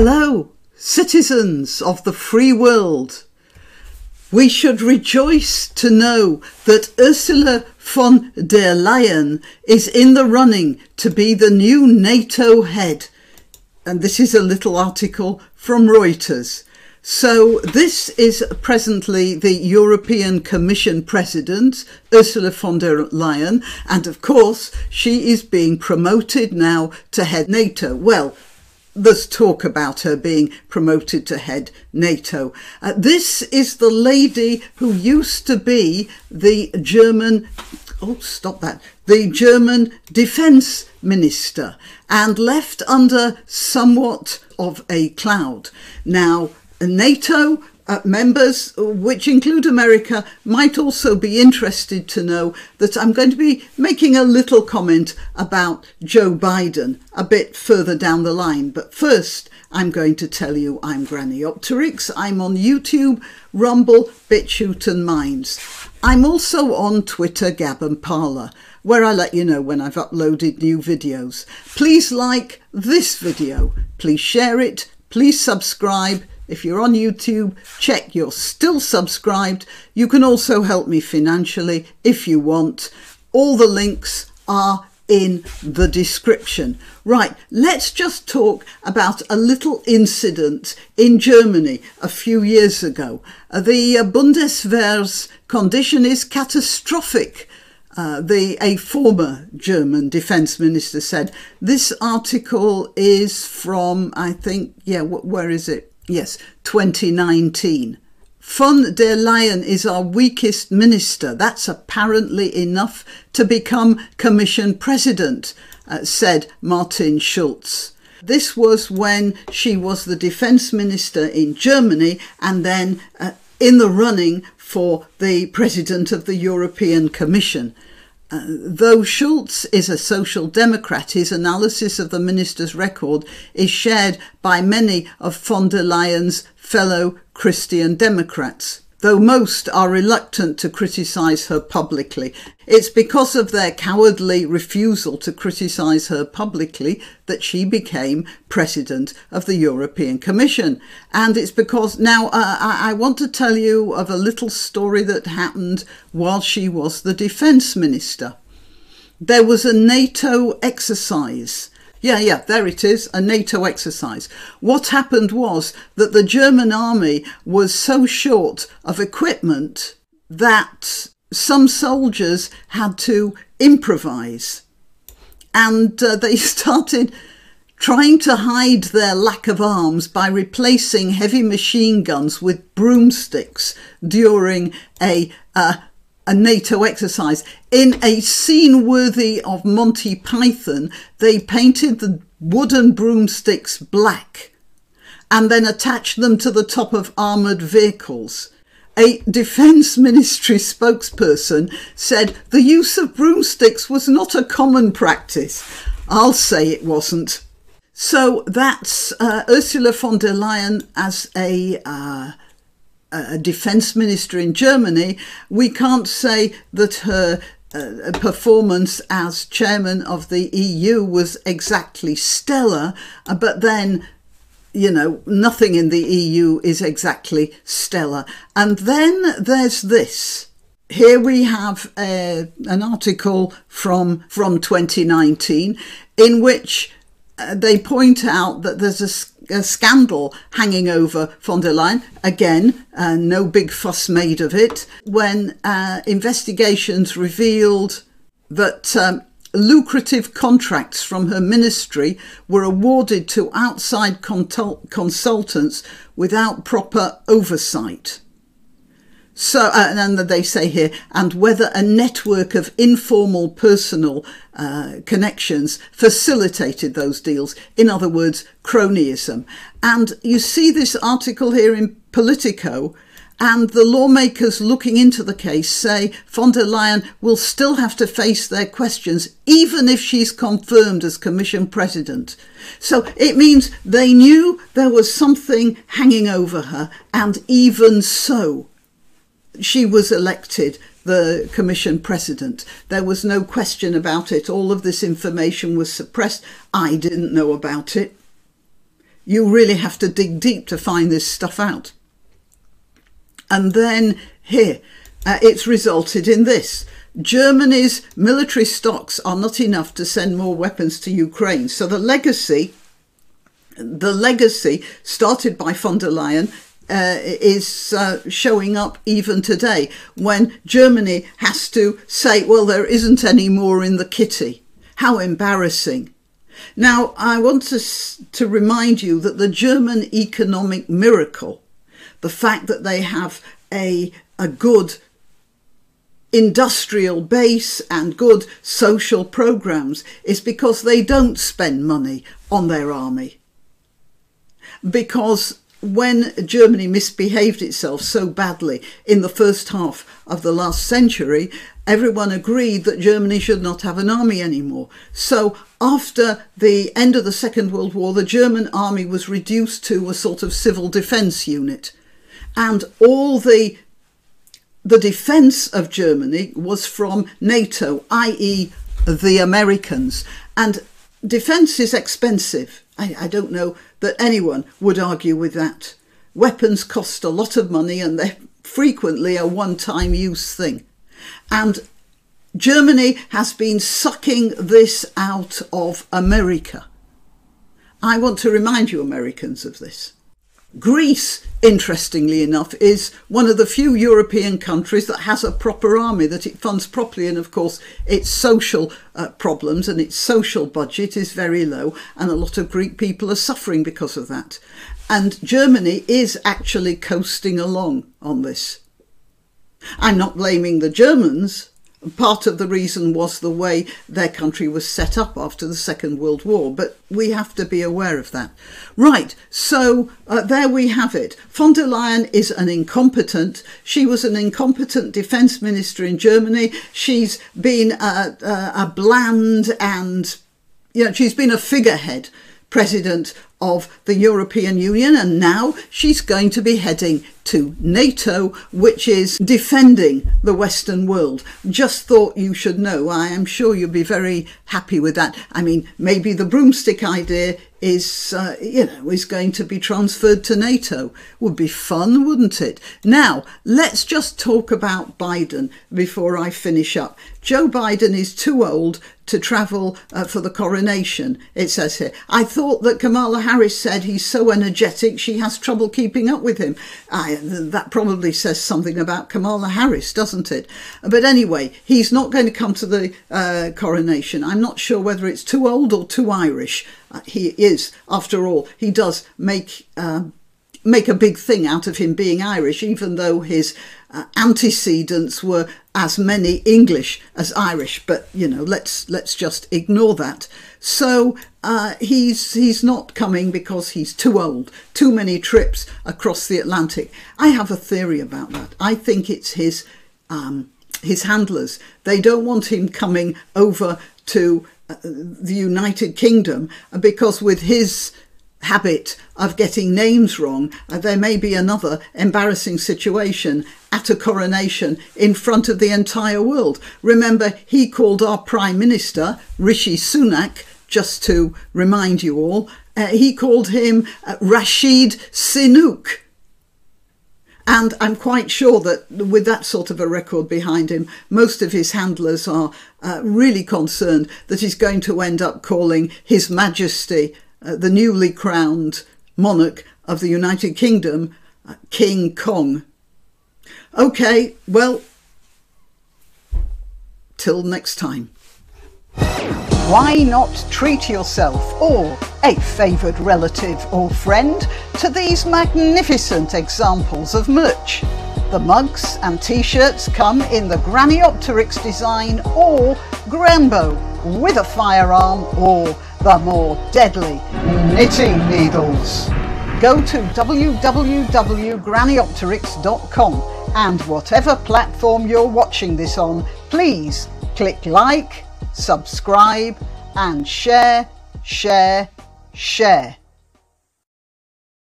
Hello, citizens of the free world. We should rejoice to know that Ursula von der Leyen is in the running to be the new NATO head. And this is a little article from Reuters. So this is presently the European Commission President, Ursula von der Leyen, and of course she is being promoted now to head NATO. Well, there's talk about her being promoted to head NATO. This is the lady who used to be the German, the German defence minister and left under somewhat of a cloud. Now, NATO members, which include America, might also be interested to know that I'm going to be making a little comment about Joe Biden a bit further down the line. But first, I'm going to tell you I'm Granniopteryx. I'm on YouTube, Rumble, BitChute and Minds. I'm also on Twitter, Gab and Parler, where I let you know when I've uploaded new videos. Please like this video. Please share it. Please subscribe. If you're on YouTube, check you're still subscribed. You can also help me financially if you want. All the links are in the description. Right, let's just talk about a little incident in Germany a few years ago. The Bundeswehr's condition is catastrophic. A former German defence minister said. This article is from, I think, where is it? Yes, 2019. Von der Leyen is our weakest minister. That's apparently enough to become Commission President, said Martin Schulz. This was when she was the defence minister in Germany and then in the running for the President of the European Commission. Though Schulz is a social democrat, his analysis of the minister's record is shared by many of von der Leyen's fellow Christian Democrats, though most are reluctant to criticise her publicly. It's because of their cowardly refusal to criticise her publicly that she became president of the European Commission. And it's because now I want to tell you of a little story that happened while she was the defence minister. There was a NATO exercise. Yeah, there it is, a NATO exercise. What happened was that the German army was so short of equipment that some soldiers had to improvise. And they started trying to hide their lack of arms by replacing heavy machine guns with broomsticks during a NATO exercise. In a scene worthy of Monty Python, they painted the wooden broomsticks black and then attached them to the top of armoured vehicles. A Defence Ministry spokesperson said the use of broomsticks was not a common practice. I'll say it wasn't. So that's Ursula von der Leyen as a defence minister in Germany. We can't say that her performance as chairman of the EU was exactly stellar, but then, nothing in the EU is exactly stellar. And then there's this. Here we have an article from 2019 in which they point out that there's a scandal hanging over von der Leyen. Again, no big fuss made of it, when investigations revealed that lucrative contracts from her ministry were awarded to outside consultants without proper oversight. So, and they say here, and whether a network of informal personal connections facilitated those deals. In other words, cronyism. And you see this article here in Politico, and the lawmakers looking into the case say von der Leyen will still have to face their questions, even if she's confirmed as Commission President. So it means they knew there was something hanging over her, and even so, she was elected the Commission President. There was no question about it. All of this information was suppressed. I didn't know about it. You really have to dig deep to find this stuff out. And then here, it's resulted in this. Germany's military stocks are not enough to send more weapons to Ukraine. So the legacy started by von der Leyen is showing up even today, when Germany has to say, well, there isn't any more in the kitty. How embarrassing. Now, I want to remind you that the German economic miracle, the fact that they have a good industrial base and good social programs, is because they don't spend money on their army. Because when Germany misbehaved itself so badly in the first half of the last century, everyone agreed that Germany should not have an army anymore. So after the end of the Second World War, the German army was reduced to a sort of civil defence unit. And all the defence of Germany was from NATO, i.e. the Americans. And defence is expensive. I don't know that anyone would argue with that. Weapons cost a lot of money and they're frequently a one-time use thing. And Germany has been sucking this out of America. I want to remind you, Americans, of this. Greece, interestingly enough, is one of the few European countries that has a proper army that it funds properly, and of course its social problems and its social budget is very low, and a lot of Greek people are suffering because of that. And Germany is actually coasting along on this. I'm not blaming the Germans. Part of the reason was the way their country was set up after the Second World War, but we have to be aware of that. Right, so there we have it. Von der Leyen is an incompetent. She was an incompetent defence minister in Germany. She's been a bland and, she's been a figurehead president of the European Union, and now she's going to be heading to NATO, which is defending the Western world. Just thought you should know. I am sure you'll be very happy with that. I mean, maybe the broomstick idea is, is going to be transferred to NATO. Would be fun, wouldn't it? Now, let's just talk about Biden before I finish up. Joe Biden is too old to travel for the coronation, it says here. I thought that Kamala Harris said he's so energetic she has trouble keeping up with him. That probably says something about Kamala Harris, doesn't it? But anyway, he's not going to come to the coronation. I'm not sure whether it's too old or too Irish. He is, after all, he does make a big thing out of him being Irish, even though his antecedents were as many English as Irish. But, let's just ignore that. So he's not coming because he's too old. Too many trips across the Atlantic. I have a theory about that. I think it's his handlers. They don't want him coming over to the United Kingdom because with his habit of getting names wrong, there may be another embarrassing situation at a coronation in front of the entire world. Remember, he called our Prime Minister, Rishi Sunak, just to remind you all, he called him Rashid Sinook. And I'm quite sure that with that sort of a record behind him, most of his handlers are really concerned that he's going to end up calling His Majesty, the newly crowned monarch of the United Kingdom, King Kong. Okay, well, till next time. Why not treat yourself or a favoured relative or friend to these magnificent examples of merch? The mugs and t-shirts come in the granniopteryx design or Grambo with a firearm or the more deadly knitting needles. Go to www.granniopteryx.com and whatever platform you're watching this on, please click like, subscribe and share.